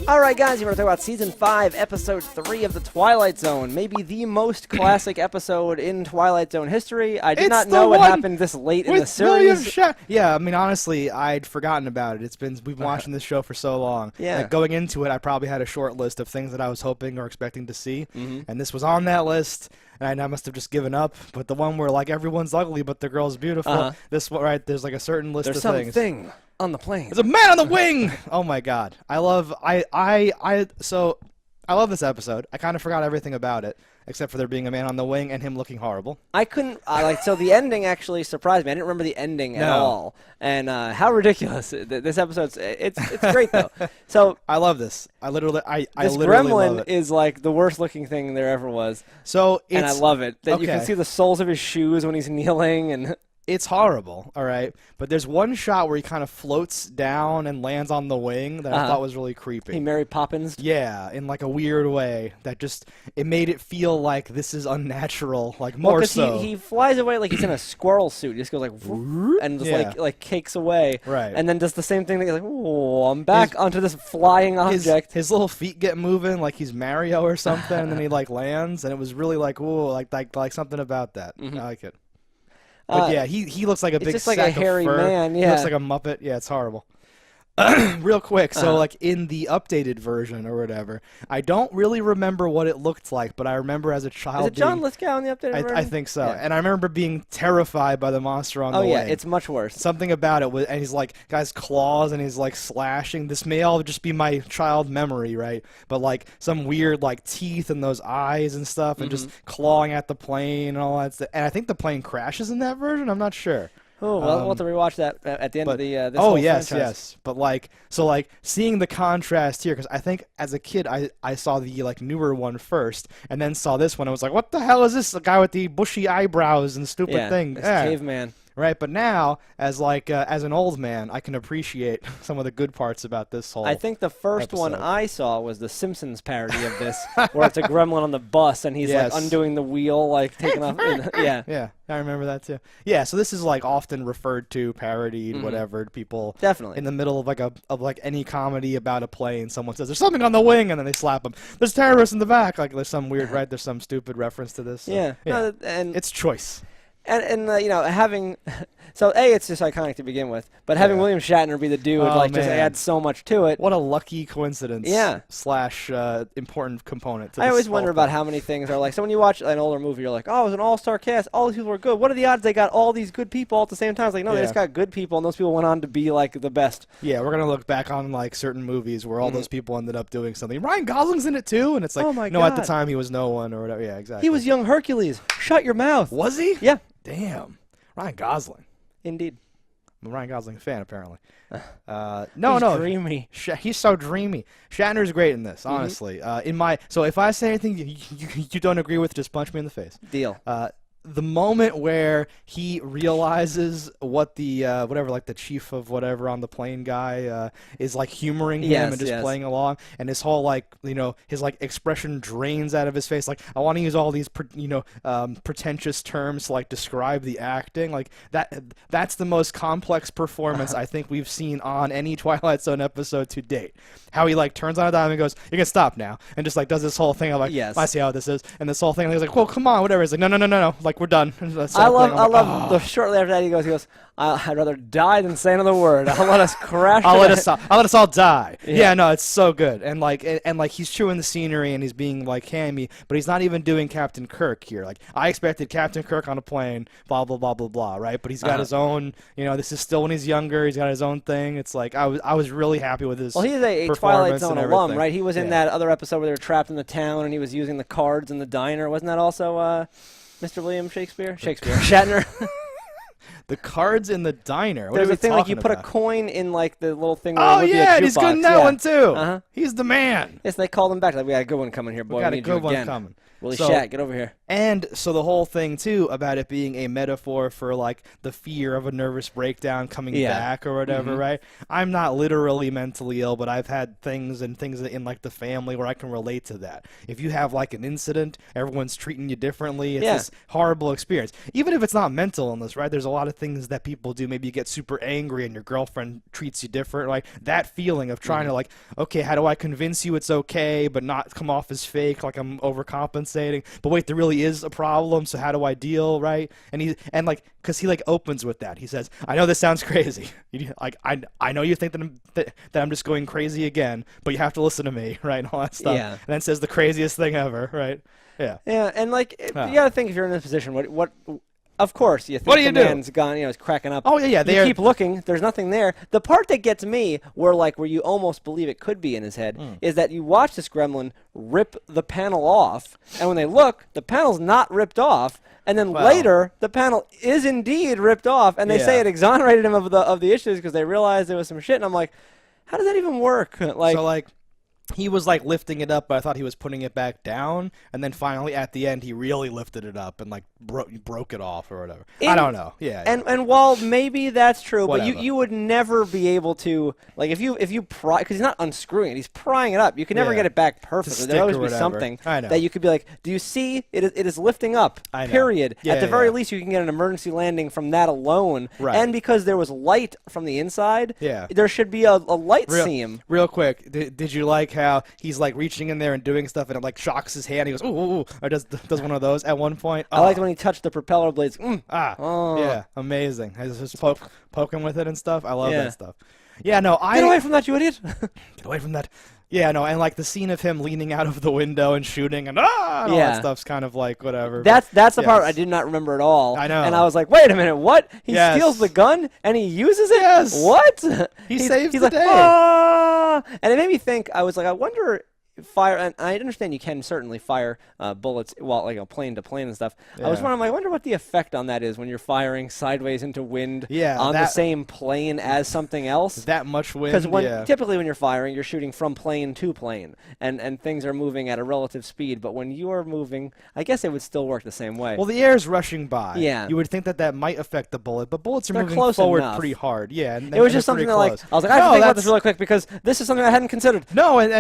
Alright guys, we're going to talk about Season 5, Episode 3 of The Twilight Zone. Maybe the most classic episode in Twilight Zone history. I did not know it happened this late in the series. Yeah, I mean, honestly, I'd forgotten about it. We've been watching this show for so long. Yeah. Like, going into it, I probably had a short list of things that I was hoping or expecting to see. And this was on that list, and I must have just given up. But the one where, like, everyone's ugly but the girl's beautiful, this one, right, there's like a certain list of things. There's something on the plane. There's a man on the wing! Oh my god. I love this episode. I kind of forgot everything about it, except for there being a man on the wing and him looking horrible. I couldn't, so the ending actually surprised me. I didn't remember the ending at all. And how ridiculous. This episode's, it's great though. So I love this. I literally this love gremlin it. is like the worst looking thing there ever was. So and I love it. That you can see the soles of his shoes when he's kneeling and... It's horrible, all right? But there's one shot where he kind of floats down and lands on the wing that I thought was really creepy. He Mary Poppins? Yeah, in like a weird way that just, it made it feel like this is unnatural, like more so. He flies away like he's in a squirrel suit. He just goes like, and just like cakes away. Right. And then does the same thing that he's like, oh, I'm back onto this flying object. His little feet get moving like he's Mario or something, and then he like lands, and it was really like, ooh, like something about that. I like it. But yeah, he looks like a big just like sack a hairy of fur. man. Yeah, he looks like a Muppet. Yeah, it's horrible. Real quick, so like in the updated version or whatever, I don't really remember what it looked like, but I remember as a child. Is it John Lithgow in the updated version? I think so, yeah. and I remember being terrified by the monster on the wing. Oh yeah, it's much worse. Something about it was, and he's like guy's claws, and he's like slashing. This may all just be my child memory, right? But like some weird like teeth and those eyes and stuff, and just clawing at the plane and all that stuff. And I think the plane crashes in that version. I'm not sure. Oh, well, we'll have to rewatch that at the end of the this oh, whole yes, franchise. yes. But, like, so, like, seeing the contrast here, because I think as a kid I saw the, like, newer one first, and then saw this one. I was like, what the hell is this? The guy with the bushy eyebrows and stupid thing. Yeah, caveman. Right, but now, as an old man, I can appreciate some of the good parts about this whole I think the first episode. one I saw was the Simpsons parody of this, where it's a gremlin on the bus, and he's, like, undoing the wheel, like, taking off. Yeah. Yeah, I remember that, too. Yeah, so this is, like, often referred to, parodied, whatever. People definitely in the middle of any comedy about a plane, someone says, there's something on the wing, and then they slap them. There's terrorists in the back. Like, there's some weird, right? There's some stupid reference to this. So, yeah. No, and it's choice. And you know, having so it's just iconic to begin with, but having William Shatner be the dude just adds so much to it. What a lucky coincidence. Yeah. / important component. To I always wonder about how many things are like. So when you watch an older movie, you're like, oh, it was an all-star cast. All these people were good. What are the odds they got all these good people all at the same time? It's like, no, they just got good people, and those people went on to be like the best. Yeah, we're gonna look back on like certain movies where all those people ended up doing something. Ryan Gosling's in it too, and it's like, oh my no, God. at the time he was no one or whatever. Yeah, exactly. He was young Hercules. Shut your mouth. Was he? Yeah. Damn. Ryan Gosling. Indeed. I'm a Ryan Gosling fan, apparently. He's dreamy. He's so dreamy. Shatner's great in this, honestly. So if I say anything you don't agree with, just punch me in the face. Deal. The moment where he realizes what the the chief of whatever on the plane guy is like humoring him and just playing along, and his whole his like expression drains out of his face. Like, I want to use all these pretentious terms to like describe the acting. Like that's the most complex performance I think we've seen on any Twilight Zone episode to date. How he like turns on a dime and goes, "You can stop now," and just like does this whole thing. I'm like, I see how this is, and this whole thing. And he's like, "Well, come on, whatever." He's like, "No. Like, we're done." I love the shortly after that he goes, I'd rather die than say another word. I'll let us crash. I'll let us all die. Yeah, no, it's so good. And like he's chewing the scenery and he's being like hammy, but he's not even doing Captain Kirk here. Like, I expected Captain Kirk on a plane, blah blah blah blah blah, right? But he's got his own. This is still when he's younger. He's got his own thing. It's like I was really happy with his. Well, he's a Twilight Zone alum, right? He was in that other episode where they were trapped in the town and he was using the cards in the diner. Wasn't that also Mr. William Shakespeare? Shatner. The cards in the diner. What There's a thing like you put a coin in like the little thing. Oh yeah, and he's good in that one too. He's the man. Yes, they called him back. Like, we got a good one coming here, boy. We got a good one coming. Willie Shat, get over here. And so the whole thing, too, about it being a metaphor for, like, the fear of a nervous breakdown coming back or whatever, right? I'm not literally mentally ill, but I've had things in, like, the family where I can relate to that. If you have, like, an incident, everyone's treating you differently, it's this horrible experience. Even if it's not mental illness, right? There's a lot of things that people do. Maybe you get super angry and your girlfriend treats you different. Like that feeling of trying to like, okay, how do I convince you it's okay, but not come off as fake, like I'm overcompensating? But wait, there really is a problem. So how do I deal, right? And like, because he like opens with that. He says, "I know this sounds crazy. Like I know you think that I'm just going crazy again, but you have to listen to me, right?" And all that stuff. Yeah. And then says the craziest thing ever, right? Yeah. Yeah, and like you gotta think, if you're in this position, what of course you think What do you the do? man's gone, is cracking up. Oh yeah, You keep looking, there's nothing there. The part that gets me, where you almost believe it could be in his head, is that you watch this gremlin rip the panel off, and when they look, the panel's not ripped off. And then later, the panel is indeed ripped off, and they say it exonerated him of the issues because they realized there was some shit. And I'm like, how does that even work? Like, he was like lifting it up, but I thought he was putting it back down, and then finally at the end he really lifted it up and like broke it off or whatever. I don't know. Yeah. And while maybe that's true, Whatever. but you would never be able to, like, if you pry, because he's not unscrewing it, he's prying it up. You can never get it back perfectly. There'll always be something that you could be like, do you see? It is lifting up. Period. Yeah, At the very least, you can get an emergency landing from that alone. Right. And because there was light from the inside, there should be a light seam. Real quick, did you like how he's like reaching in there and doing stuff, and it like shocks his hand? He goes, ooh, or does one of those at one point. I liked when he touched the propeller blades. Yeah, amazing. I just poking with it and stuff. I love that stuff. Yeah, no, Get away from that, you idiot! Get away from that. Yeah, no, and like the scene of him leaning out of the window and shooting and all that stuff's kind of like whatever. That's the part I did not remember at all. I know. And I was like, wait a minute, what? He steals the gun and he uses it? Yes. What? He saves the like, day. Ah! And it made me think, I was like, I wonder fire, and I understand you can certainly fire bullets while plane to plane and stuff. I was wondering, I wonder what the effect on that is when you're firing sideways into wind on the same plane as something else. That much wind. Because typically when you're firing, you're shooting from plane to plane, and things are moving at a relative speed. But when you are moving, I guess it would still work the same way. Well, the air is rushing by. Yeah. You would think that might affect the bullet, but bullets are moving close forward enough. pretty hard. Yeah. And it was just something that I was like, I have to think about this really quick because this is something I hadn't considered. No, and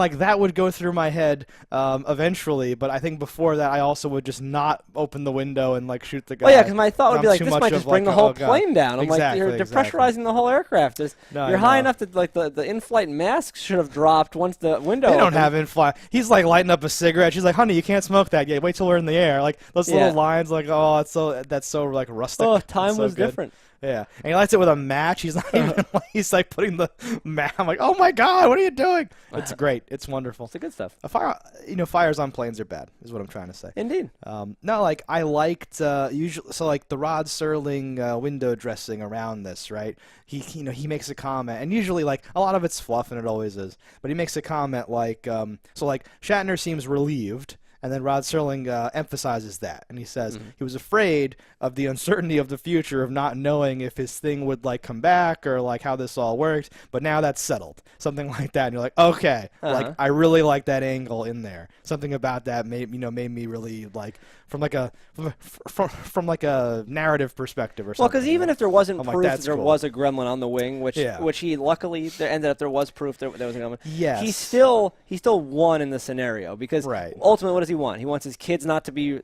that would go through my head eventually, but I think before that I also would just not open the window and like shoot the guy. Well, yeah, because my thought would be like, this might just bring the whole plane down. I'm exactly, like, you're depressurizing the whole aircraft. You're high enough that like the in-flight masks should have dropped once the window They don't opened. have in-flight. He's like lighting up a cigarette. She's like, honey, you can't smoke that yet. Wait till we're in the air. Like those little lines, like, oh, that's so like rustic. Oh, time was different. Yeah, and he lights it with a match. He's not even he's like putting the match. I'm like, oh my god, what are you doing? It's great. It's wonderful. It's the good stuff. Fires on planes are bad, is what I'm trying to say. Indeed. No, like I liked usually. So like the Rod Serling window dressing around this, right? He makes a comment, and usually like a lot of it's fluff, and it always is. But he makes a comment like, so like Shatner seems relieved. And then Rod Serling emphasizes that, and he says he was afraid of the uncertainty of the future, of not knowing if his thing would like come back or like how this all worked. But now that's settled, something like that. And you're like, okay, like I really like that angle in there. Something about that made me really like from like a narrative perspective or something. Well, because even if there wasn't proof that there cool. was a gremlin on the wing, which he luckily ended up there was proof there was a gremlin. Yes. He still won in the scenario because ultimately what does he want? He wants his kids not to be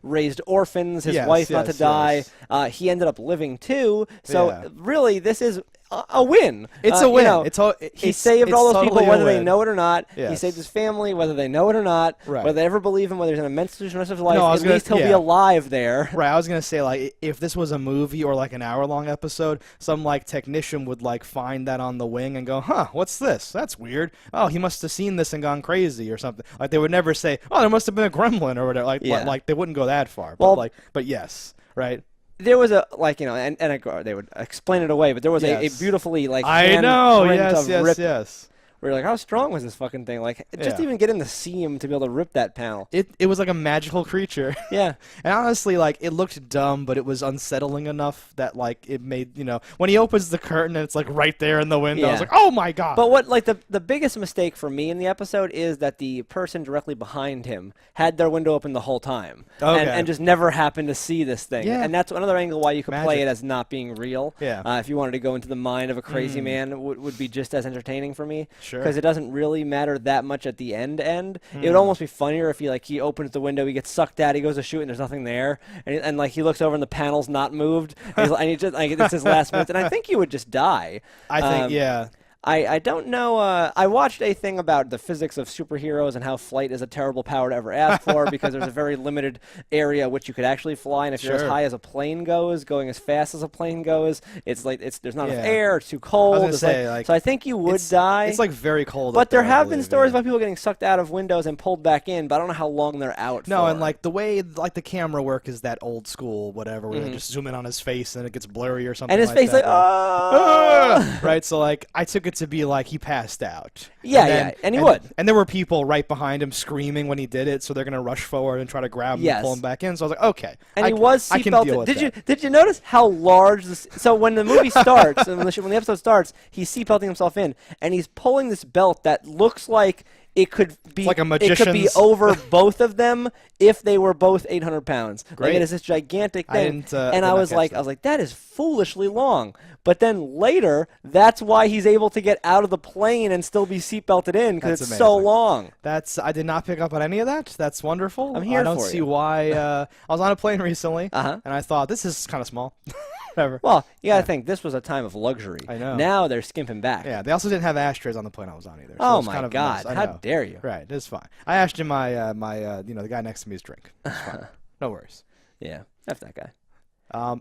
raised orphans, his wife not to die. He ended up living too. So really, this is a win. It's a win. He saved all those people, whether they know it or not. Yes. He saved his family, whether they know it or not. Right. Whether they ever believe him, whether he's in a mental institution the rest of his life. At least he'll be alive there. Right. I was gonna say, like, if this was a movie or like an hour-long episode, some like technician would like find that on the wing and go, "Huh, what's this? That's weird. Oh, he must have seen this and gone crazy or something." Like they would never say, "Oh, there must have been a gremlin" or whatever. Like they wouldn't go that far. Well, but yes, right. There was a they would explain it away, but there was a beautifully like I know, yes. Where you're like, how strong was this fucking thing? Like, just even getting the seam to be able to rip that panel. It was like a magical creature. Yeah. And honestly, like, it looked dumb, but it was unsettling enough that, like, it made, when he opens the curtain and it's, like, right there in the window, I was like, oh, my God. But what, like, the biggest mistake for me in the episode is that the person directly behind him had their window open the whole time. Okay. And just never happened to see this thing. Yeah. And that's another angle why you could play it as not being real. Yeah. If you wanted to go into the mind of a crazy man, it would be just as entertaining for me. Sure. Sure. Because it doesn't really matter that much at the end. It would almost be funnier if he opens the window, he gets sucked out, he goes to shoot, and there's nothing there, and like he looks over and the panel's not moved. And it's his last minute, and I think he would just die. I think, yeah. I don't know. I watched a thing about the physics of superheroes and how flight is a terrible power to ever ask for because there's a very limited area which you could actually fly, and if you're as high as a plane goes, going as fast as a plane goes, there's not enough air. It's too cold. I was gonna say, so I think you would die. It's like very cold. But there have been stories about people getting sucked out of windows and pulled back in, but I don't know how long they're out. No, for. and like the way the camera work is that old school whatever, where they just zoom in on his face and it gets blurry or something. And his face that. oh, right. So like I took it to be like he passed out. Yeah, and he would. And there were people right behind him screaming when he did it, so they're gonna rush forward and try to grab him and pull him back in. So I was like, okay. And he was seatbelted. Did you notice how large this? So when the movie starts, when the episode starts, he's seatbelting himself in, and he's pulling this belt that looks like it could be like a it could be over both of them if they were both 800 pounds. Great. Like it is this gigantic thing. I was like, that is foolishly long. But then later, that's why he's able to get out of the plane and still be seatbelted in because it's so long. I did not pick up on any of that. That's wonderful. I'm here for you. I don't see why. I was on a plane recently, and I thought this is kind of small. Whatever. Well, you gotta think this was a time of luxury. I know. Now they're skimping back. Yeah, they also didn't have ashtrays on the plane I was on either. So oh my God! How dare you? Right, it's fine. I asked him the guy next to me's drink. It's fine. No worries. Yeah, F that guy.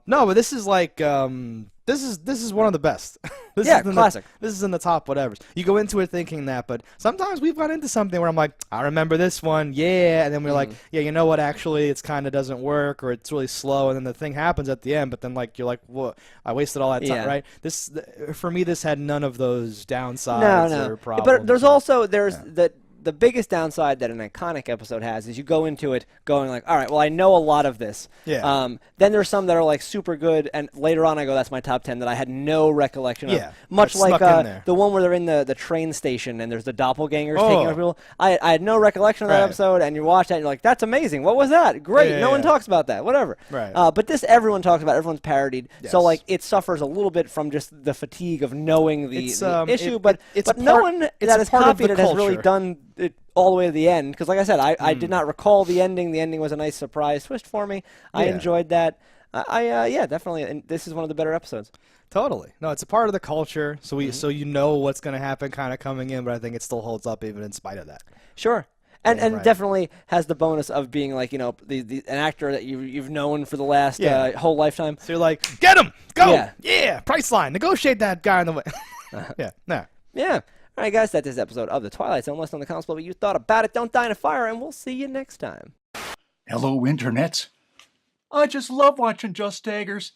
No, but this is like this is one of the best. Classic. This is in the top whatevers. You go into it thinking that, but sometimes we've gone into something where I'm like, I remember this one, and then we're like, yeah, you know what? Actually, it's kind of doesn't work, or it's really slow, and then the thing happens at the end, but then like you're like, what? I wasted all that time, right? This for me, this had none of those downsides or problems. But there's also the biggest downside that an iconic episode has is you go into it going like, all right, well, I know a lot of this. Yeah. Then there's some that are like super good, and later on I go, that's my top 10 that I had no recollection of. Much like the one where they're in the train station and there's the doppelgangers taking over people. I had no recollection of that episode, and you watch that and you're like, that's amazing. What was that? Great. No one talks about that. Whatever. Right. But this everyone talks about. Everyone's parodied. Yes. So like it suffers a little bit from just the fatigue of knowing the issue, but no one that has copied it has really done it all the way to the end, because like I said, I did not recall the ending. The ending was a nice surprise twist for me. I enjoyed that. Definitely, and this is one of the better episodes. Totally. No, it's a part of the culture, so so you know what's going to happen kind of coming in, but I think it still holds up even in spite of that. Sure. And definitely has the bonus of being like, an actor that you've known for the last whole lifetime. So you're like, get him, go, Priceline, negotiate that guy in the way. Yeah. All right, guys, that's this episode of The Twilight Zone. Let us know in the comments below what you thought about it. Don't die in a fire, and we'll see you next time. Hello, internets. I just love watching JustDaggers.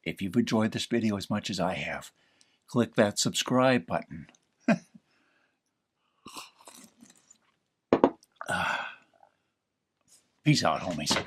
If you've enjoyed this video as much as I have, click that subscribe button. Peace out, homies.